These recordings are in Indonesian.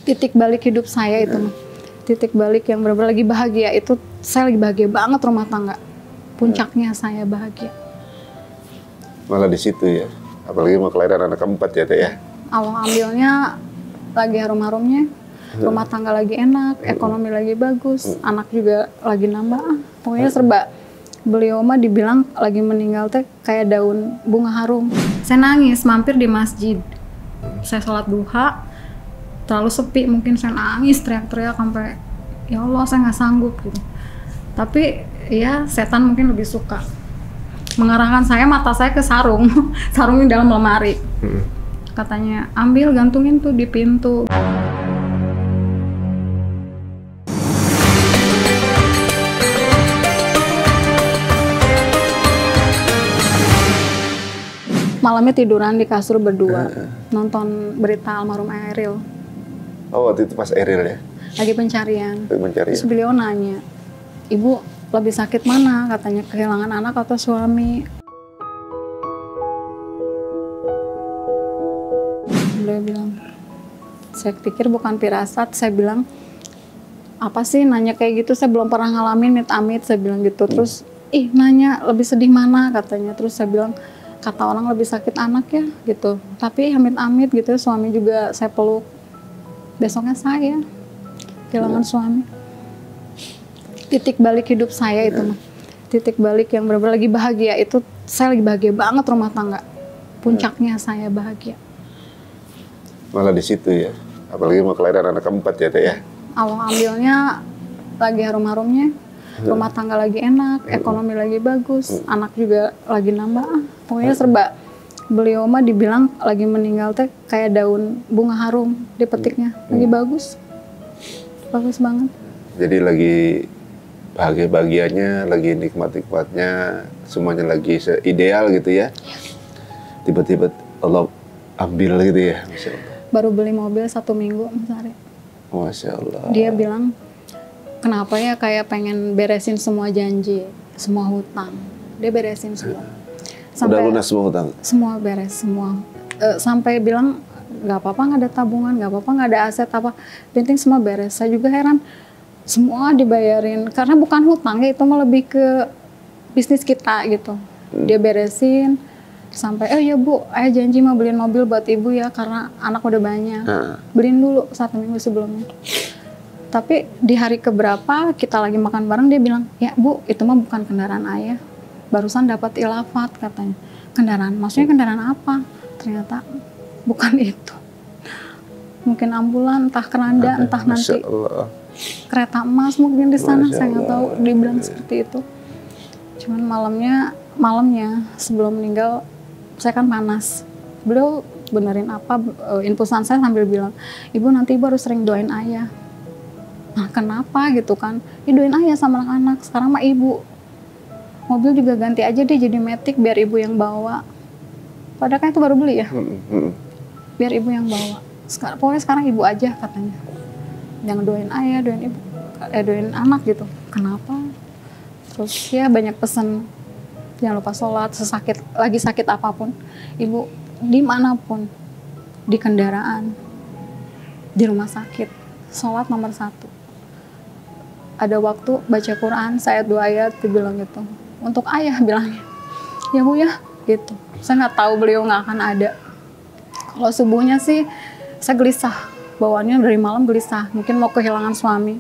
titik balik hidup saya itu mah. Titik balik yang benar-benar lagi bahagia itu, saya lagi bahagia banget rumah tangga. Puncaknya saya bahagia. Malah di situ ya. Apalagi mau kelahiran anak keempat ya Teh ya. Awal ambilnya lagi harum-harumnya, rumah tangga lagi enak, ekonomi lagi bagus, anak juga lagi nambah. Pokoknya serba. Beliau mah dibilang lagi meninggal teh kayak daun bunga harum. Saya nangis mampir di masjid. Saya sholat duha, terlalu sepi, mungkin saya nangis teriak-teriak sampai ya Allah saya nggak sanggup gitu. Tapi ya setan mungkin lebih suka mengarahkan saya, mata saya ke sarung sarung di dalam lemari. Katanya ambil gantungin tuh di pintu. Malamnya tiduran di kasur berdua, nonton berita almarhum Eril. Oh, waktu itu pas Eril ya? Lagi pencarian. Terus beliau nanya, Ibu lebih sakit mana? Katanya kehilangan anak atau suami. Beliau bilang, saya pikir bukan firasat. Saya bilang, apa sih nanya kayak gitu? Saya belum pernah ngalamin amit-amit. Saya bilang gitu. Terus, nanya lebih sedih mana? Katanya. Terus saya bilang, kata orang lebih sakit anak ya gitu, tapi amit-amit gitu suami juga saya peluk. Besoknya saya kehilangan suami. Titik balik hidup saya itu mah, titik balik yang benar-benar lagi bahagia itu, saya lagi bahagia banget rumah tangga. Puncaknya saya bahagia. Malah di situ ya, apalagi mau kelahiran anak keempat ya Teh ya. Awal ambilnya lagi harum-harumnya, rumah tangga lagi enak, ekonomi lagi bagus, anak juga lagi nambah. Pokoknya serba. Beliau mah dibilang lagi meninggal teh kayak daun bunga harum, dipetiknya lagi bagus banget. Jadi lagi bahagia-bahagianya, lagi nikmat-nikmatnya, semuanya lagi ideal gitu ya. Tiba-tiba Allah ambil gitu ya, Masya Allah. Baru beli mobil 1 minggu, Mas Ari. Masya Allah. Dia bilang, kenapa ya kayak pengen beresin semua janji, semua hutang. Dia beresin semua. Udah lunas semua hutang? Semua beres, semua. Sampai bilang, nggak apa-apa nggak ada tabungan, nggak apa-apa nggak ada aset apa. Penting semua beres. Saya juga heran, semua dibayarin. Karena bukan hutang, ya itu mah lebih ke bisnis kita gitu. Dia beresin, sampai, ya Bu, ayah janji mau beliin mobil buat ibu ya, karena anak udah banyak. Beliin dulu 1 minggu sebelumnya. Tapi di hari keberapa kita lagi makan bareng, dia bilang, ya Bu, itu mah bukan kendaraan ayah. Barusan dapat ilafat katanya. Kendaraan, maksudnya kendaraan apa? Ternyata bukan itu. Mungkin ambulan, entah keranda, entah nanti kereta emas mungkin di sana, saya nggak tahu. Dibilang seperti itu. Cuman malamnya sebelum meninggal, saya kan panas. Beliau benerin apa, infusan saya sambil bilang, Ibu nanti Ibu harus sering doain ayah. Nah kenapa gitu kan? Doain ayah sama anak-anak, sekarang mah Ibu. Mobil juga ganti aja deh jadi Matic biar ibu yang bawa. Padahal kan itu baru beli ya. Biar ibu yang bawa. Pokoknya sekarang ibu aja katanya. Jangan doain ayah, doain ibu, doain anak gitu. Kenapa? Terus ya banyak pesan. Jangan lupa sholat, lagi sakit apapun. Ibu dimanapun, di kendaraan, di rumah sakit, sholat nomor 1. Ada waktu baca Quran, saya 2 ayat, dibilang gitu. Untuk ayah bilangnya, ya Bu ya, gitu. Saya nggak tahu beliau nggak akan ada. Kalau subuhnya sih, saya gelisah. Bawaannya dari malam gelisah, mungkin mau kehilangan suami.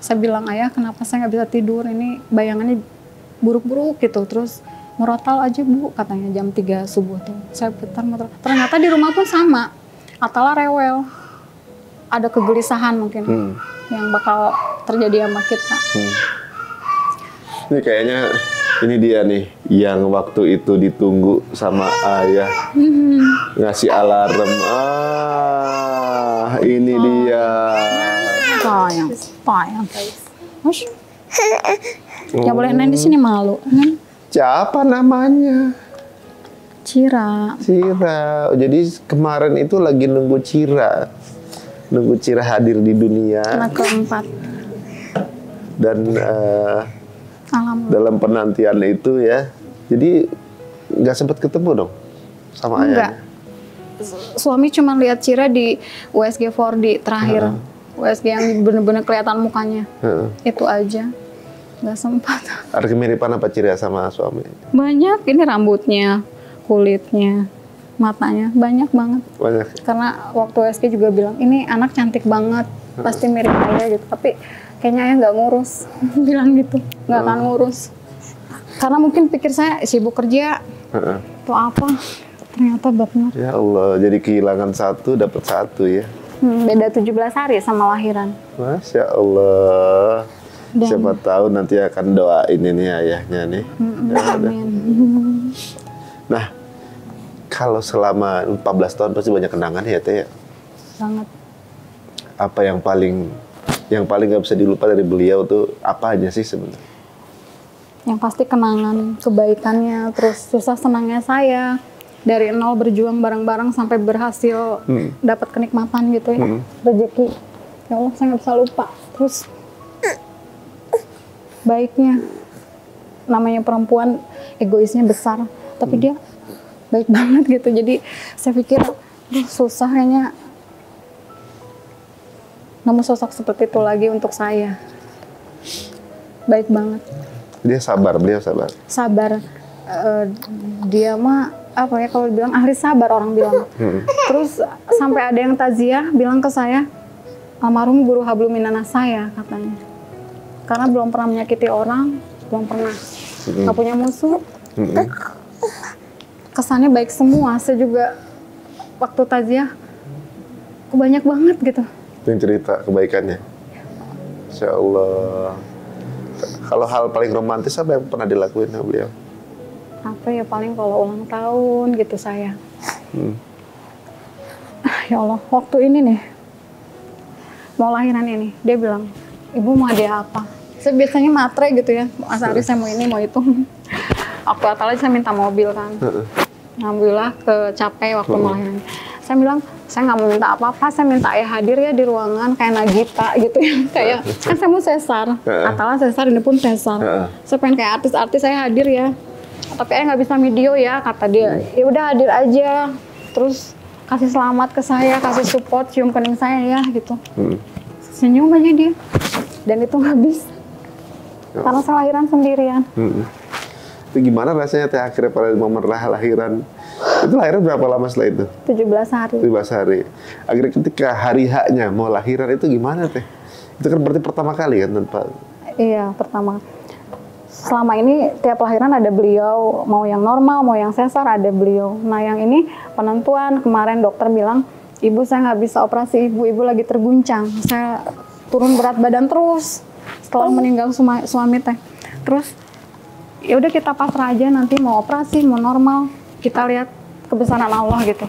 Saya bilang, ayah kenapa saya nggak bisa tidur, ini bayangannya buruk-buruk gitu. Terus murotal aja Bu, katanya jam 3 subuh tuh. Saya putar murotal. Ternyata di rumah pun sama, Atala rewel. Ada kegelisahan mungkin yang bakal terjadi sama kita. Ini kayaknya ini dia nih yang waktu itu ditunggu sama ayah ngasih alarm. Ini dia. Sayang. Nggak boleh main di sini, malu. Siapa namanya? Cira. Jadi kemarin itu lagi nunggu Cira hadir di dunia. Anak keempat. Dan dalam penantian itu ya, jadi nggak sempat ketemu dong sama ayahnya? suami cuma lihat Cira di USG 4D terakhir. USG yang bener-bener kelihatan mukanya. Itu aja. Nggak sempat. Ada kemiripan apa Cira sama suami? Banyak, ini rambutnya, kulitnya, matanya, banyak banget. Banyak. Karena waktu USG juga bilang, ini anak cantik banget, pasti mirip ayah gitu. Tapi kayaknya ayah nggak ngurus, bilang gitu, nggak akan ngurus. Karena mungkin pikir saya sibuk kerja, atau apa, ternyata benar. Ya Allah, jadi kehilangan satu, dapat satu ya. Beda 17 hari sama lahiran. Masya Allah. Dan, Siapa tahu nanti akan doain ini ayahnya nih. Amin. Nah, kalau selama 14 tahun pasti banyak kenangan ya Teh. Sangat. Apa yang paling nggak bisa dilupa dari beliau tuh apa aja sih sebenarnya? Yang pasti kenangan, kebaikannya, terus susah senangnya saya. Dari nol berjuang bareng-bareng sampai berhasil dapat kenikmatan gitu ya, rezeki. Ya Allah, saya nggak bisa lupa. Terus baiknya, namanya perempuan egoisnya besar, tapi dia baik banget gitu. Jadi saya pikir, susah kayaknya nemu sosok seperti itu lagi untuk saya. Baik banget. Dia sabar, beliau sabar. Sabar. Dia mah apa ya, kalau bilang ahli sabar orang bilang. Terus sampai ada yang takziah bilang ke saya, almarhum guru hablum minannas saya katanya. Karena belum pernah menyakiti orang, belum pernah nggak punya musuh. Kesannya baik semua. Saya juga waktu takziah banyak banget gitu. Yang cerita kebaikannya. Insya Allah. Kalau hal paling romantis apa yang pernah dilakuin sama beliau? Apa ya, paling kalau ulang tahun gitu saya. Ya Allah, waktu ini nih, mau lahiran ini, dia bilang, ibu mau hadiah apa? Saya biasanya matre gitu ya, Mas Ari saya mau ini, mau itu. Waktu Atala saya minta mobil kan. Alhamdulillah kecapai waktu mau lahiran. Saya bilang, saya nggak mau minta apa-apa, saya minta ayah hadir ya di ruangan kayak Nagita gitu ya. Kayak, kan saya mau sesar, Atala sesar, ini pun sesar. Saya pengen kayak artis-artis saya hadir ya. Tapi ayah nggak bisa video ya, kata dia. Ya udah hadir aja, terus kasih selamat ke saya, kasih support, cium kening saya ya gitu. Senyum aja dia, dan itu nggak bisa. Karena saya lahiran sendirian. Itu gimana rasanya Teh akhirnya pada momen lahiran? Itu lahiran berapa lama setelah itu? 17 hari. 17 hari. Akhirnya ketika hari haknya mau lahiran itu gimana Teh? Itu kan berarti pertama kali kan tanpa? Iya, pertama. Selama ini tiap lahiran ada beliau, mau yang normal, mau yang sesar ada beliau. Nah yang ini penentuan, kemarin dokter bilang, ibu saya nggak bisa operasi, ibu lagi terguncang. Saya turun berat badan terus setelah meninggal suami teh. Terus ya udah kita pasrah aja, nanti mau operasi, mau normal, kita lihat kebesaran Allah gitu.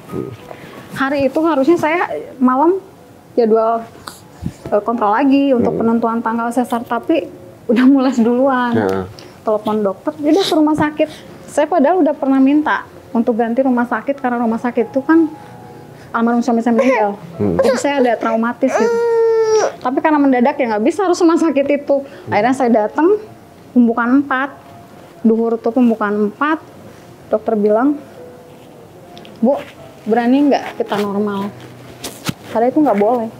Hari itu harusnya saya malam jadwal kontrol lagi untuk penentuan tanggal sesar, tapi udah mules duluan. Telepon dokter, udah ke rumah sakit. Saya padahal udah pernah minta untuk ganti rumah sakit karena rumah sakit itu kan almarhum suami saya meninggal. Jadi saya ada traumatis gitu. Tapi karena mendadak ya nggak bisa harus rumah sakit itu. Akhirnya saya datang pembukaan 4, duhur tuh pembukaan 4. Dokter bilang, Bu, berani nggak kita normal? Karena itu nggak boleh.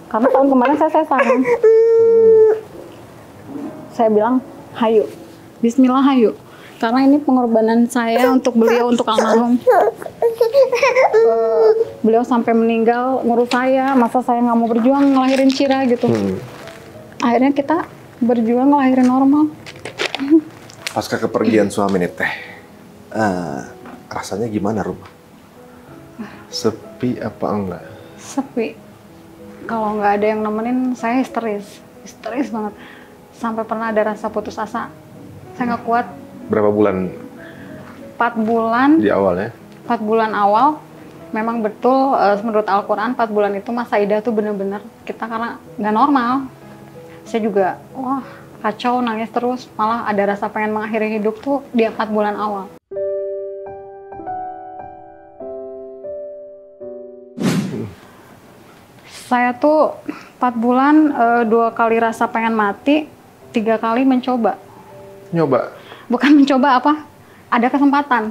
Karena tahun kemarin saya saran. Saya bilang, hayu, bismillah hayu. Karena ini pengorbanan saya untuk beliau, untuk almarhum. Beliau sampai meninggal ngurus saya, masa saya nggak mau berjuang ngelahirin Cira gitu. Akhirnya kita berjuang ngelahirin normal. Pasca kepergian suami nih Teh, rasanya gimana rumah? Sepi apa enggak? Sepi. Kalau nggak ada yang nemenin, saya histeris banget. Sampai pernah ada rasa putus asa. Saya nggak kuat. Berapa bulan? 4 bulan. Di awal ya? 4 bulan awal, memang betul menurut Al-Quran 4 bulan itu masa idah tuh bener-bener kita karena nggak normal. Saya juga, wah kacau, nangis terus. Malah ada rasa pengen mengakhiri hidup tuh di 4 bulan awal. Saya tuh 4 bulan 2 kali rasa pengen mati, 3 kali mencoba. Nyoba? Bukan mencoba apa, ada kesempatan.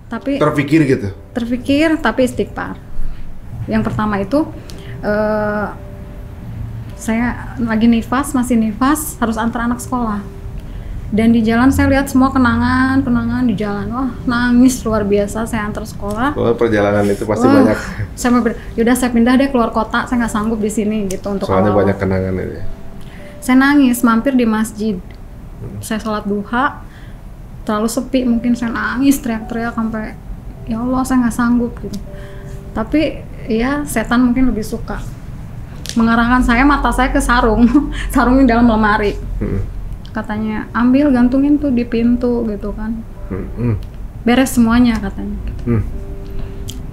Tapi terpikir gitu? Terpikir, tapi istighfar. Yang pertama itu, saya lagi masih nifas, harus antar anak sekolah. Dan di jalan saya lihat semua kenangan di jalan. Wah, nangis luar biasa. Saya antar sekolah. Oh, perjalanan itu pasti banyak. Yaudah saya pindah deh keluar kota. Saya nggak sanggup di sini gitu untuk soalnya awal-awal. banyak kenangan ini. Saya nangis, mampir di masjid. Saya sholat duha, terlalu sepi. Mungkin saya nangis teriak-teriak sampai ya Allah saya nggak sanggup gitu. Tapi ya setan mungkin lebih suka mengarahkan mata saya ke sarung di dalam lemari. Katanya ambil gantungin tuh di pintu gitu kan. Beres semuanya katanya.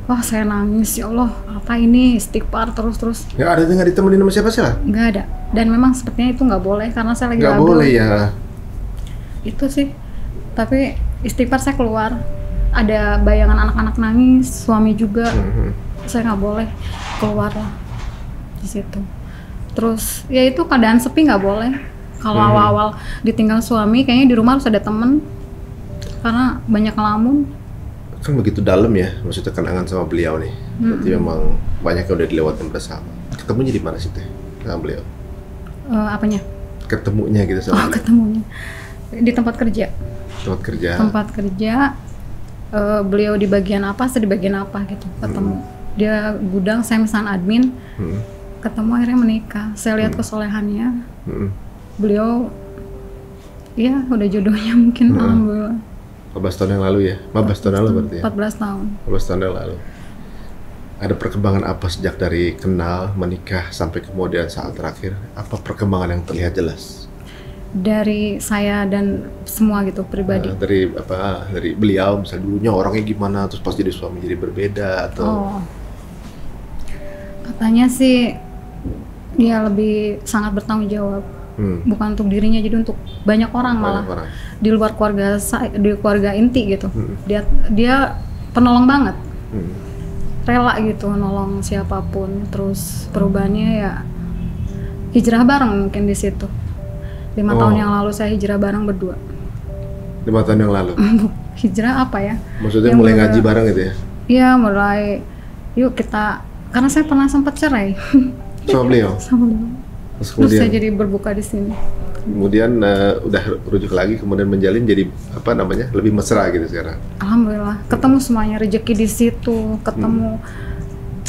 Wah saya nangis, ya Allah apa ini, istighfar terus. Ya ada nggak ditemenin sama siapa sih lah? Nggak ada, dan memang sepertinya itu nggak boleh karena saya lagi nggak labil. Boleh ya. Itu sih, tapi istighfar saya keluar. Ada bayangan anak-anak nangis, suami juga. Saya nggak boleh keluar lah di situ. Terus ya itu keadaan sepi nggak boleh. Kalau awal-awal ditinggal suami, kayaknya di rumah harus ada temen karena banyak ngelamun. Kan begitu dalam ya, maksudnya kenangan sama beliau nih. Berarti memang banyak yang udah dilewatin bersama. Ketemunya di mana sih teh sama beliau? Apanya? Ketemunya gitu sama beliau. Ketemunya di tempat kerja. Tempat kerja. Beliau di bagian apa, saya di bagian apa gitu. Ketemu. Dia gudang, saya misalnya admin. Ketemu akhirnya menikah. Saya lihat kesolehannya. Beliau ya udah jodohnya mungkin. Alhamdulillah. 14 tahun yang lalu ya? 15 tahun yang lalu berarti ya? 14 tahun. 14 tahun yang lalu. Ada perkembangan apa sejak dari kenal, menikah, sampai kemudian saat terakhir? Apa perkembangan yang terlihat jelas? Dari saya dan semua gitu, pribadi. Dari beliau, misalnya dulunya orangnya gimana, terus pas jadi suami jadi berbeda, atau? Katanya sih, dia lebih sangat bertanggung jawab. Bukan untuk dirinya, jadi untuk banyak orang malah. Di luar keluarga di keluarga inti gitu. Dia penolong banget. Rela gitu nolong siapapun. Terus perubahannya ya hijrah bareng mungkin di situ. 5 tahun yang lalu saya hijrah bareng berdua. 5 tahun yang lalu? Hijrah apa ya? Maksudnya mulai ngaji bareng gitu ya? Iya, mulai yuk kita, karena saya pernah sempat cerai. Sama beliau? Sama beliau. Terus saya jadi berbuka di sini. Kemudian udah rujuk lagi, kemudian menjalin jadi lebih mesra gitu sekarang. Alhamdulillah, ketemu semuanya, rezeki di situ, ketemu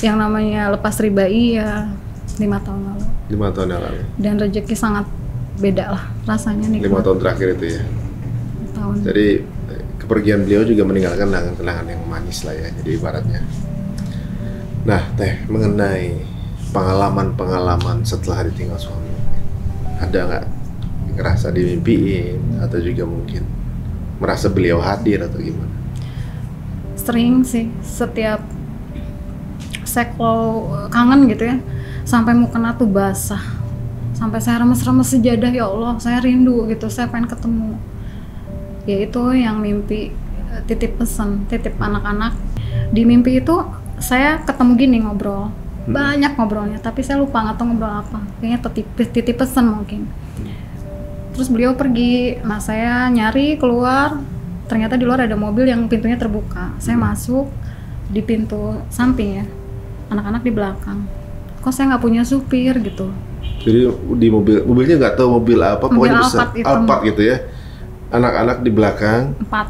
yang namanya lepas riba 5 tahun lalu. 5 tahun yang lalu. Dan rezeki sangat beda lah rasanya nih. 5 tahun terakhir itu ya. Tahun. Jadi kepergian beliau juga meninggalkan kenangan yang manis lah ya, jadi ibaratnya. Nah, Teh, mengenai pengalaman setelah ditinggal suami, ada nggak ngerasa dimimpiin atau juga mungkin merasa beliau hadir atau gimana? Sering sih, setiap saya kalau kangen gitu ya, sampai mukena tuh basah, sampai saya remes-remes sejadah, ya Allah saya rindu gitu, saya pengen ketemu. Ya itu yang mimpi, titip pesan, titip anak-anak. Di mimpi itu saya ketemu gini ngobrol. Banyak ngobrolnya, tapi saya lupa nggak tahu ngobrol apa. Kayaknya titip pesan mungkin. Terus beliau pergi, nah saya nyari keluar, ternyata di luar ada mobil yang pintunya terbuka. Saya masuk di pintu samping ya, anak-anak di belakang. Kok saya nggak punya supir gitu? Jadi di mobilnya nggak tahu mobil apa, pokoknya besar, Alphard gitu ya. Anak-anak di belakang. Empat.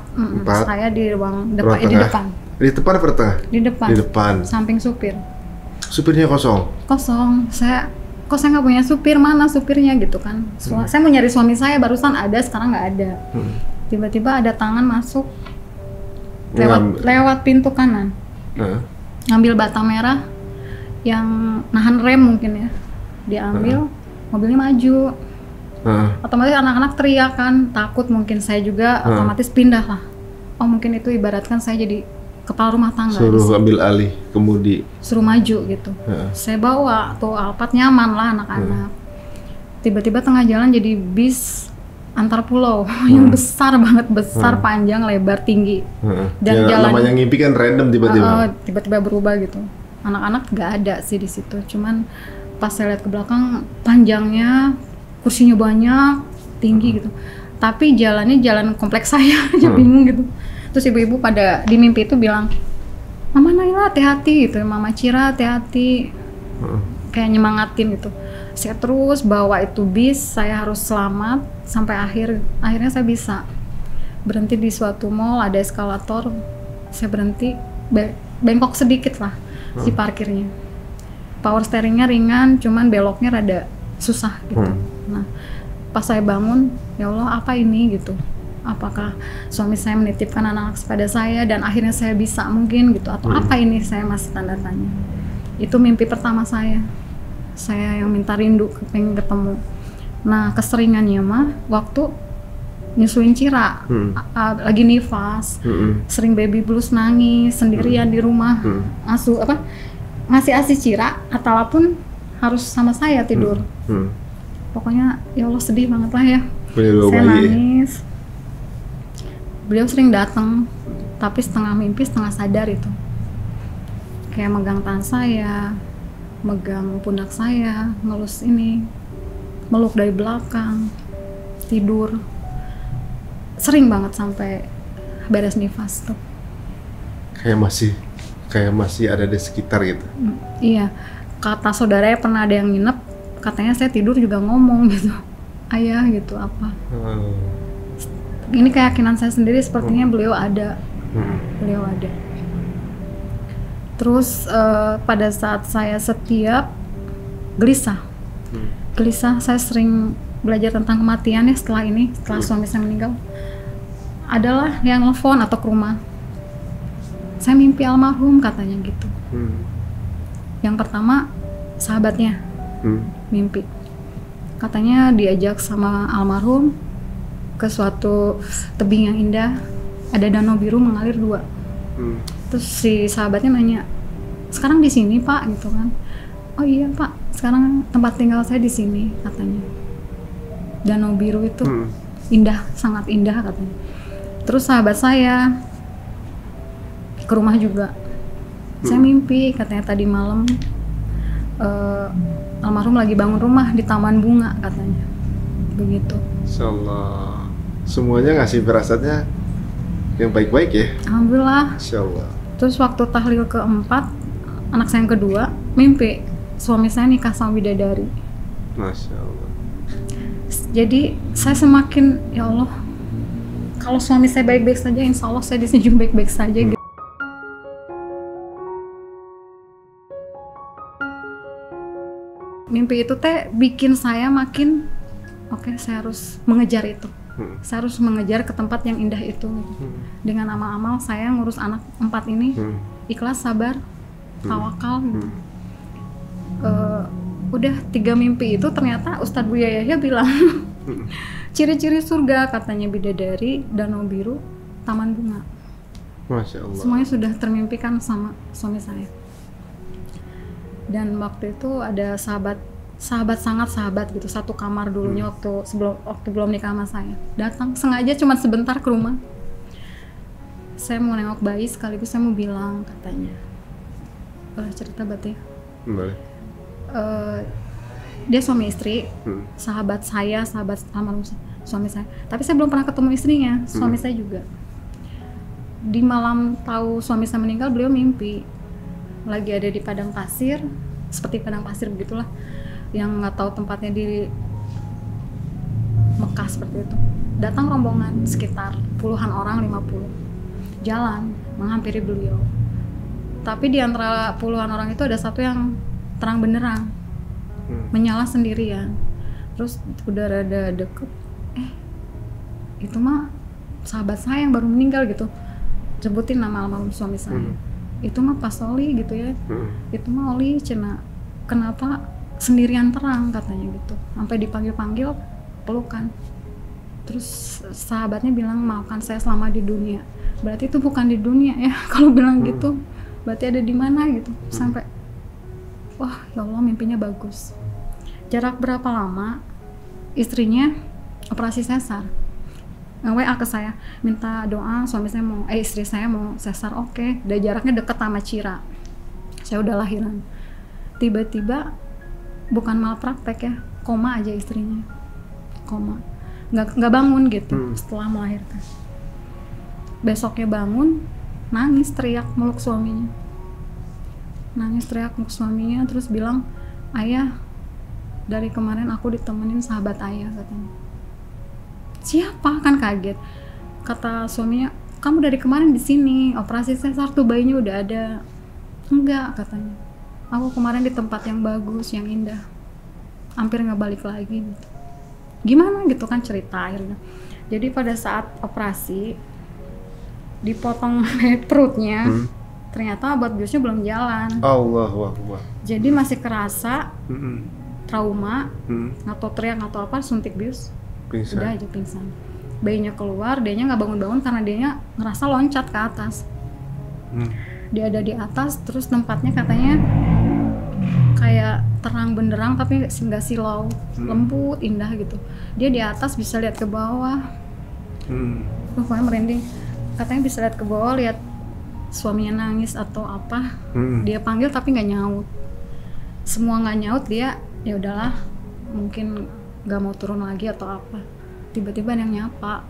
Saya di ruang depan, di depan. Di depan apa di tengah? Di depan. Di depan. Samping supir. Supirnya kosong? Kosong. Saya nggak punya supir, mana supirnya gitu kan. Saya mau nyari suami saya, barusan ada, sekarang nggak ada. Tiba-tiba ada tangan masuk lewat pintu kanan. Ngambil bata merah yang nahan rem mungkin ya. Diambil, mobilnya maju. Otomatis anak-anak teriak kan, takut, mungkin saya juga otomatis pindah lah. Oh mungkin itu ibaratkan saya jadi kepala rumah tangga. Suruh ambil alih kemudi. Suruh maju gitu. Saya bawa tuh Alphard, nyaman lah anak-anak. Tiba-tiba tengah jalan jadi bis antar pulau yang besar banget, panjang, lebar, tinggi. Dan ya, jalan namanya ngimpi kan random tiba-tiba. Tiba-tiba berubah gitu. Anak-anak nggak ada sih di situ. Cuman pas saya lihat ke belakang, panjangnya, kursinya banyak, tinggi gitu. Tapi jalannya jalan kompleks saya aja bingung gitu. Terus ibu-ibu pada di mimpi itu bilang, Mama Naila hati-hati gitu, Mama Cira hati-hati, kayak nyemangatin gitu. Saya terus bawa itu bis, saya harus selamat sampai akhirnya saya bisa berhenti di suatu mall, ada eskalator, saya berhenti, bengkok sedikit lah si parkirnya. Power steeringnya ringan, cuman beloknya rada susah gitu. Nah, pas saya bangun, ya Allah apa ini gitu? Apakah suami saya menitipkan anak pada saya dan akhirnya saya bisa mungkin gitu? Atau apa ini? Saya masih tanda tanya. Itu mimpi pertama saya yang minta rindu, pengen ketemu. Nah, keseringannya mah waktu nyusuin Cira, lagi nifas, sering baby blues, nangis sendirian di rumah, ngasih ASI Cira, ataupun harus sama saya tidur. Pokoknya ya Allah sedih banget lah ya. Saya nangis. Beliau sering datang, tapi setengah mimpi setengah sadar itu. Kayak megang tangan saya, megang pundak saya, ngelus ini, meluk dari belakang, tidur. Sering banget sampai beres nifas tuh. Kayak masih ada di sekitar gitu. Iya, kata saudaranya pernah ada yang nginep, katanya saya tidur juga ngomong gitu, ayah gitu apa. Ini keyakinan saya sendiri, sepertinya beliau ada. Terus pada saat saya setiap gelisah, saya sering belajar tentang kematian ya setelah suami saya meninggal. Adalah yang nelfon atau ke rumah, saya mimpi almarhum katanya gitu. Yang pertama sahabatnya mimpi, katanya diajak sama almarhum ke suatu tebing yang indah, ada danau biru mengalir 2. Terus si sahabatnya nanya, sekarang di sini Pak gitu kan? Oh iya Pak, sekarang tempat tinggal saya di sini katanya. Danau biru itu indah, sangat indah katanya. Terus sahabat saya ke rumah juga, saya mimpi katanya tadi malam almarhum lagi bangun rumah di taman bunga katanya, begitu. Insyaallah semuanya ngasih firasatnya yang baik-baik ya. Alhamdulillah. Insyaallah. Terus waktu tahlil keempat, anak saya yang kedua mimpi suami saya nikah sama bidadari. Masya Allah. Jadi saya semakin, ya Allah, kalau suami saya baik-baik saja, insya Allah saya di sini juga baik-baik saja. Mimpi itu teh bikin saya makin oke, saya harus mengejar itu. Saya harus mengejar ke tempat yang indah itu. Dengan amal-amal saya ngurus anak 4 ini, ikhlas, sabar, tawakal. Udah 3 mimpi itu ternyata Ustadz Buya Yahya bilang ciri-ciri surga katanya bidadari, danau biru, taman bunga. Masya Allah. Semuanya sudah termimpikan sama suami saya. Dan waktu itu ada sahabat sangat sahabat gitu, satu kamar dulunya waktu belum nikah sama saya, datang sengaja cuma sebentar ke rumah. Saya mau nengok bayi sekaligus saya mau bilang, katanya boleh cerita berarti? Boleh. Dia suami istri, sahabat almarhum suami saya, tapi saya belum pernah ketemu istrinya, suami saya juga. Di malam tahu suami saya meninggal, beliau mimpi lagi ada di padang pasir, seperti padang pasir begitulah, yang nggak tahu tempatnya di Mekah seperti itu. Datang rombongan sekitar puluhan orang, 50 jalan menghampiri beliau. Tapi di antara puluhan orang itu ada satu yang terang benderang, menyala sendirian. Terus udah rada deket, itu mah sahabat saya yang baru meninggal gitu. Sebutin nama almarhum suami saya. Itu mah Pas Oli gitu ya. Itu mah Oli cina, kenapa sendirian terang katanya gitu, sampai dipanggil-panggil pelukan. Terus sahabatnya bilang, maafkan saya selama di dunia. Berarti itu bukan di dunia ya kalau bilang gitu, berarti ada di mana gitu. Sampai wah ya Allah, mimpinya bagus. Jarak berapa lama istrinya operasi sesar, WA ke saya minta doa, suami saya mau istri saya mau sesar. Oke. Dan jaraknya deket sama Cira, saya udah lahiran. Tiba-tiba bukan malpraktek ya, koma aja istrinya, koma, nggak bangun gitu setelah melahirkan. Besoknya bangun, nangis teriak meluk suaminya. Terus bilang, ayah, dari kemarin aku ditemenin sahabat ayah, katanya. Siapa? Kan kaget. Kata suaminya, kamu dari kemarin di sini, operasi sesar tuh bayinya udah ada. Enggak, katanya. Aku kemarin di tempat yang bagus, yang indah. Hampir nggak balik lagi gitu. Gimana gitu kan cerita akhirnya. Jadi pada saat operasi dipotong perutnya, ternyata obat biusnya belum jalan. Allahu Akbar. Jadi masih kerasa trauma, atau teriak atau apa, suntik bius, Pingsan. udah aja pingsan. Bayinya keluar, dianya nggak bangun-bangun karena dianya ngerasa loncat ke atas. Dia ada di atas, terus tempatnya katanya kayak terang benderang tapi nggak silau, lembut, indah gitu. Dia di atas bisa lihat ke bawah, pokoknya merinding. Katanya bisa lihat ke bawah, lihat suaminya nangis atau apa. Dia panggil tapi nggak nyaut. Semua nggak nyaut, dia ya udahlah, mungkin nggak mau turun lagi atau apa. Tiba-tiba yang nyapa.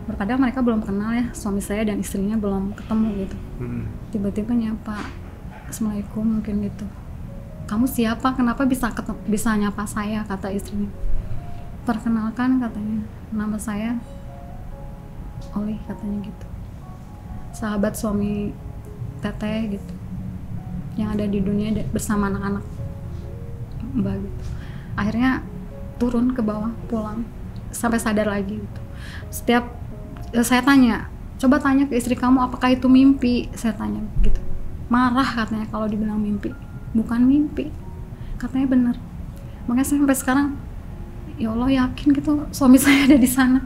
Berkadang mereka belum kenal ya, suami saya dan istrinya belum ketemu gitu. Tiba-tiba nyapa, Assalamualaikum mungkin gitu. Kamu siapa? Kenapa bisa nyapa saya? Kata istrinya. Perkenalkan, katanya, nama saya Oli, katanya gitu. Sahabat suami Teteh gitu, yang ada di dunia bersama anak-anak Mbak gitu. Akhirnya turun ke bawah, pulang sampai sadar lagi gitu. Setiap saya tanya, coba tanya ke istri kamu apakah itu mimpi, saya tanya gitu. Marah katanya kalau dibilang mimpi. Bukan mimpi, katanya bener. Makanya saya sampai sekarang, ya Allah yakin gitu suami saya ada di sana,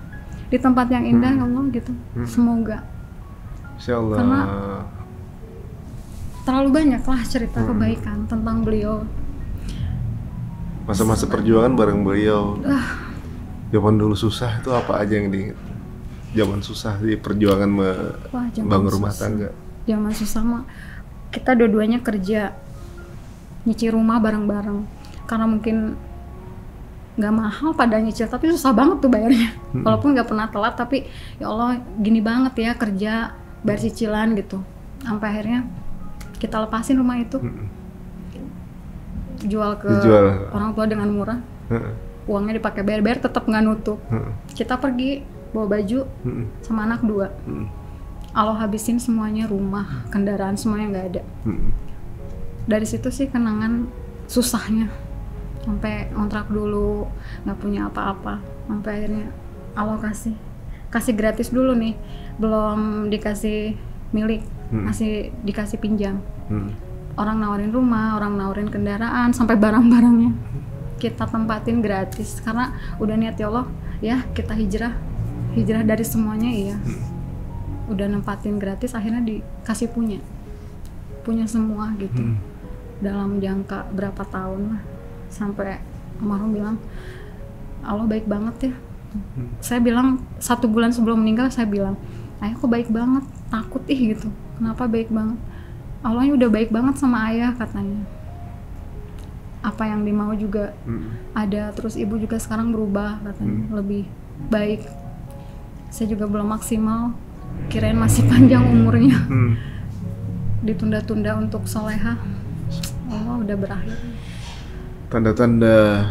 di tempat yang indah, ya Allah gitu. Semoga. Insya Allah. Karena terlalu banyak lah cerita kebaikan tentang beliau. Masa-masa perjuangan bareng beliau. Zaman dulu susah itu apa aja yang diingat? Zaman susah di perjuangan bangun rumah tangga. Zaman susah mah kita dua-duanya kerja, nyicil rumah bareng-bareng. Karena mungkin nggak mahal pada nyicil, tapi susah banget tuh bayarnya. Walaupun nggak pernah telat, tapi ya Allah gini banget ya kerja bayar cicilan gitu. Sampai akhirnya kita lepasin rumah itu, jual ke orang tua dengan murah. Uangnya dipakai bayar-bayar, tetap nggak nutup. Kita pergi bawa baju sama anak 2. Allah habisin semuanya, rumah, kendaraan, semuanya nggak ada. Dari situ sih kenangan susahnya, sampai kontrak dulu, nggak punya apa-apa, sampai akhirnya Allah kasih gratis dulu nih, belum dikasih milik, masih dikasih pinjam. Orang nawarin rumah, orang nawarin kendaraan, sampai barang-barangnya kita tempatin gratis, karena udah niat ya Allah ya kita hijrah dari semuanya, iya. Udah nempatin gratis, akhirnya dikasih punya semua gitu. Dalam jangka berapa tahun lah, sampai almarhum bilang Allah baik banget ya. Saya bilang 1 bulan sebelum meninggal, saya bilang, ayah kok baik banget, takut gitu. Kenapa baik banget? Allahnya udah baik banget sama ayah, katanya. Apa yang dimau juga ada, terus ibu juga sekarang berubah, katanya, lebih baik. Saya juga belum maksimal, kirain masih panjang umurnya. Ditunda-tunda untuk solehah. Allah udah berakhir. Tanda-tanda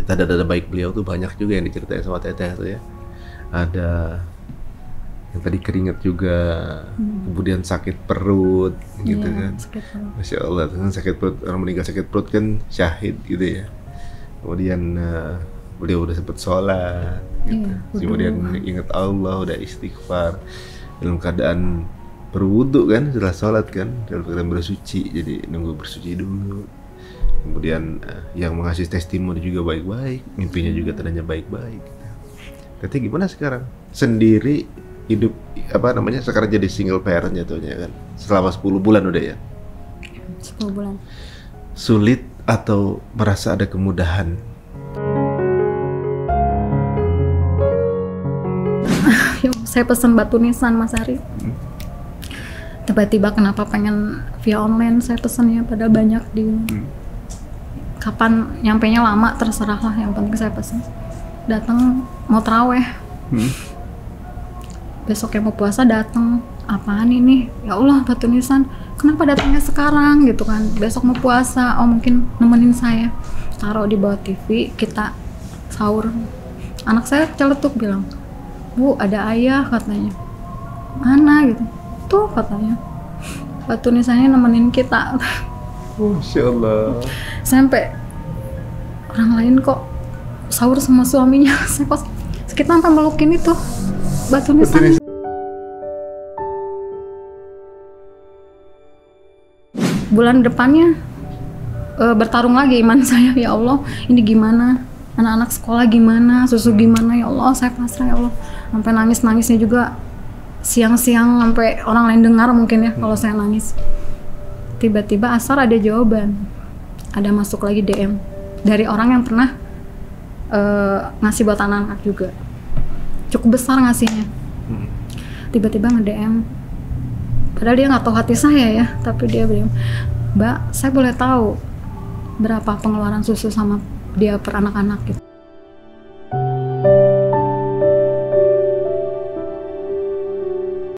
tanda-tanda baik beliau tuh banyak juga yang diceritain sama Teteh tuh ya. Ada yang tadi keringat juga, kemudian sakit perut gitu kan. Sakit perut. Masya Allah, sakit perut, orang meninggal sakit perut kan syahid gitu ya. Kemudian beliau udah sempat sholat gitu. Kemudian ingat Allah, udah istighfar dalam keadaan berwudu kan, setelah sholat kan, dalam keadaan bersuci, jadi nunggu bersuci dulu. Kemudian yang mengasih testimoni juga baik-baik, mimpinya juga tandanya baik-baik. Tapi gimana sekarang? Sendiri hidup sekarang jadi single parent jatuhnya kan, selama 10 bulan udah ya? 10 bulan. Sulit atau merasa ada kemudahan? Saya pesan batu nisan Mas Ari. Tiba-tiba kenapa pengen via online saya pesannya, padahal banyak di kapan nyampenya lama terserah lah, yang penting saya pesan. datang mau taraweh. Besoknya mau puasa datang, apaan ini? Ya Allah, Batu Nisan, kenapa datangnya sekarang gitu kan? Besok mau puasa, oh mungkin nemenin saya. Taruh di bawah TV, kita sahur. Anak saya celetuk bilang, Bu, ada ayah katanya. Mana gitu? Tuh katanya. Batu Nisannya nemenin kita. Masya Allah. Sampai orang lain kok sahur sama suaminya. Saya kok kita sampai melukin itu Batu Nisan. Bulan depannya bertarung lagi iman saya. Ya Allah, ini gimana? Anak-anak sekolah gimana? Susu gimana? Ya Allah, saya pasrah ya Allah. Sampai nangis-nangisnya juga siang-siang sampai orang lain dengar mungkin ya kalau saya nangis. Tiba-tiba asar ada jawaban, ada masuk lagi DM dari orang yang pernah ngasih buat anak-anak juga, cukup besar ngasihnya. Tiba-tiba nge-DM, padahal dia nggak tahu hati saya ya, tapi dia bilang, Mbak, saya boleh tahu berapa pengeluaran susu sama dia per anak-anak gitu.